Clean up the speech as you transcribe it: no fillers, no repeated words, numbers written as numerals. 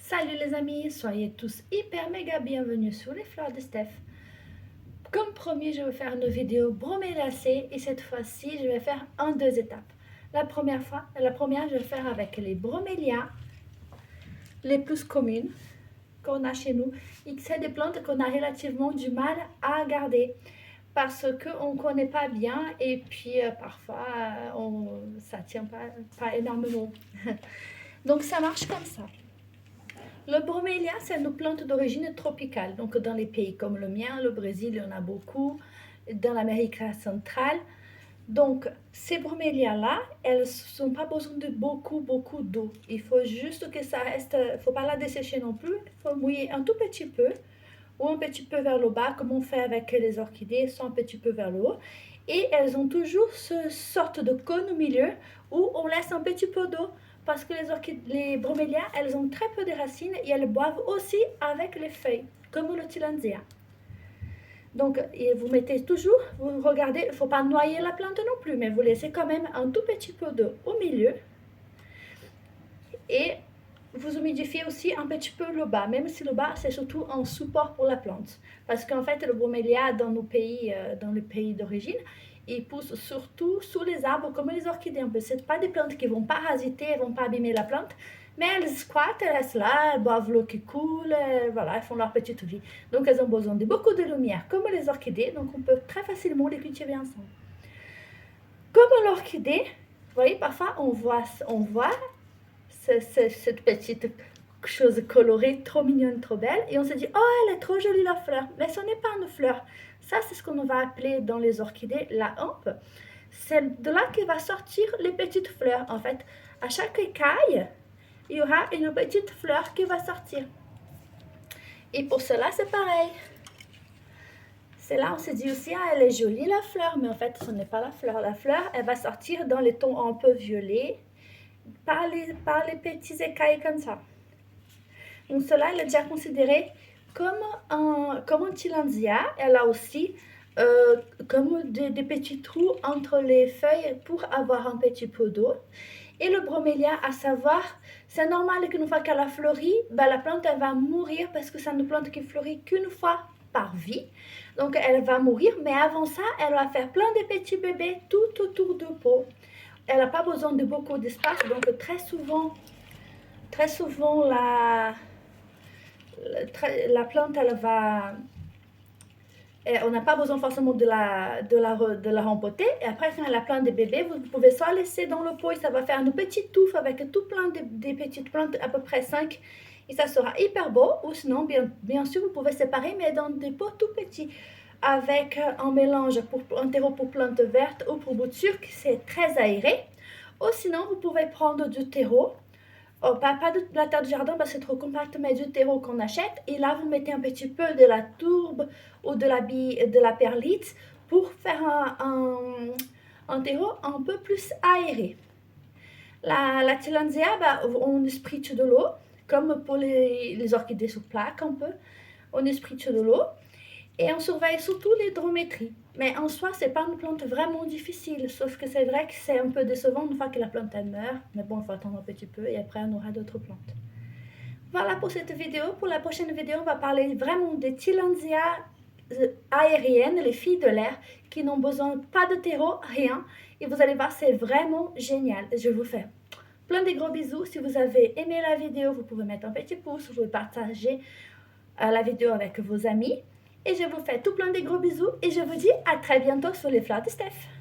Salut les amis, soyez tous hyper méga bienvenus sur les fleurs de Steph. Comme promis, je vais faire une vidéo bromélacée et cette fois-ci, je vais faire en deux étapes. La première, je vais faire avec les bromélias les plus communes qu'on a chez nous et que c'est des plantes qu'on a relativement du mal à garder parce qu'on ne connaît pas bien et puis parfois ça ne tient pas énormément. Donc ça marche comme ça. Le bromélia, c'est une plante d'origine tropicale. Donc, dans les pays comme le mien, le Brésil, il y en a beaucoup. Dans l'Amérique centrale. Donc, ces bromélias-là, elles n'ont pas besoin de beaucoup d'eau. Il faut juste que ça reste... Il ne faut pas la dessécher non plus. Il faut mouiller un tout petit peu ou un petit peu vers le bas, comme on fait avec les orchidées, soit un petit peu vers le haut. Et elles ont toujours ce sorte de cône au milieu où on laisse un petit peu d'eau. Parce que les bromélias, elles ont très peu de racines et elles boivent aussi avec les feuilles, comme le tillandsia. Donc, vous mettez toujours, vous regardez, il ne faut pas noyer la plante non plus, mais vous laissez quand même un tout petit peu d'eau au milieu. Et vous humidifiez aussi un petit peu le bas, même si le bas, c'est surtout un support pour la plante. Parce qu'en fait, le bromélia, dans les pays d'origine, il pousse surtout sous les arbres comme les orchidées. Ce ne sont pas des plantes qui vont parasiter, elles ne vont pas abîmer la plante, mais elles squattent, elles restent là, elles boivent l'eau qui coule, voilà, elles font leur petite vie. Donc elles ont besoin de beaucoup de lumière, comme les orchidées, donc on peut très facilement les cultiver ensemble. Comme l'orchidée, vous voyez, parfois on voit cette petite chose colorée, trop mignonne, trop belle, et on se dit, oh, elle est trop jolie la fleur, mais ce n'est pas une fleur. Ça, c'est ce qu'on va appeler dans les orchidées la hampe. C'est de là que va sortir les petites fleurs. En fait, à chaque écaille, il y aura une petite fleur qui va sortir. Et pour cela, c'est pareil. C'est là on se dit aussi, ah, elle est jolie la fleur, mais en fait, ce n'est pas la fleur. La fleur, elle va sortir dans les tons un peu violets, par les petits écailles comme ça. Donc cela, elle est déjà considérée comme un tillandsia. Elle a aussi comme des petits trous entre les feuilles pour avoir un petit peu d'eau. Et le bromélia, à savoir, c'est normal qu'une fois qu'elle a fleuri, la plante elle va mourir parce que c'est une plante qui fleurit qu'une fois par vie. Donc elle va mourir, mais avant ça, elle va faire plein de petits bébés tout autour du pot. Elle n'a pas besoin de beaucoup d'espace, donc très souvent la plante, elle va... On n'a pas besoin forcément de la rempoter. Et après, quand elle a plein de bébés, vous pouvez soit laisser dans le pot et ça va faire une petite touffe avec tout plein de petites plantes, à peu près 5. Et ça sera hyper beau. Ou sinon, bien sûr, vous pouvez séparer, mais dans des pots tout petits. Avec un mélange un terreau pour plantes vertes ou pour bouture, qui c'est très aéré. Ou sinon, vous pouvez prendre du terreau. Oh, pas de la terre de jardin parce que c'est trop compact, mais du terreau qu'on achète. Et là, vous mettez un petit peu de la tourbe ou de la perlite pour faire un terreau un peu plus aéré. La tillandsia, on espritche de l'eau, comme pour les orchidées sur plaque un peu. On espritche de l'eau. Et on surveille surtout l'hydrométrie. Mais en soi, ce n'est pas une plante vraiment difficile. Sauf que c'est vrai que c'est un peu décevant une fois que la plante elle meurt. Mais bon, il faut attendre un petit peu et après on aura d'autres plantes. Voilà pour cette vidéo. Pour la prochaine vidéo, on va parler vraiment des tillandsia aériennes, les filles de l'air, qui n'ont besoin pas de terreau, rien. Et vous allez voir, c'est vraiment génial. Je vous fais plein de gros bisous. Si vous avez aimé la vidéo, vous pouvez mettre un petit pouce. Vous pouvez partager la vidéo avec vos amis. Et je vous fais tout plein de gros bisous et je vous dis à très bientôt sur les fleurs de Steph.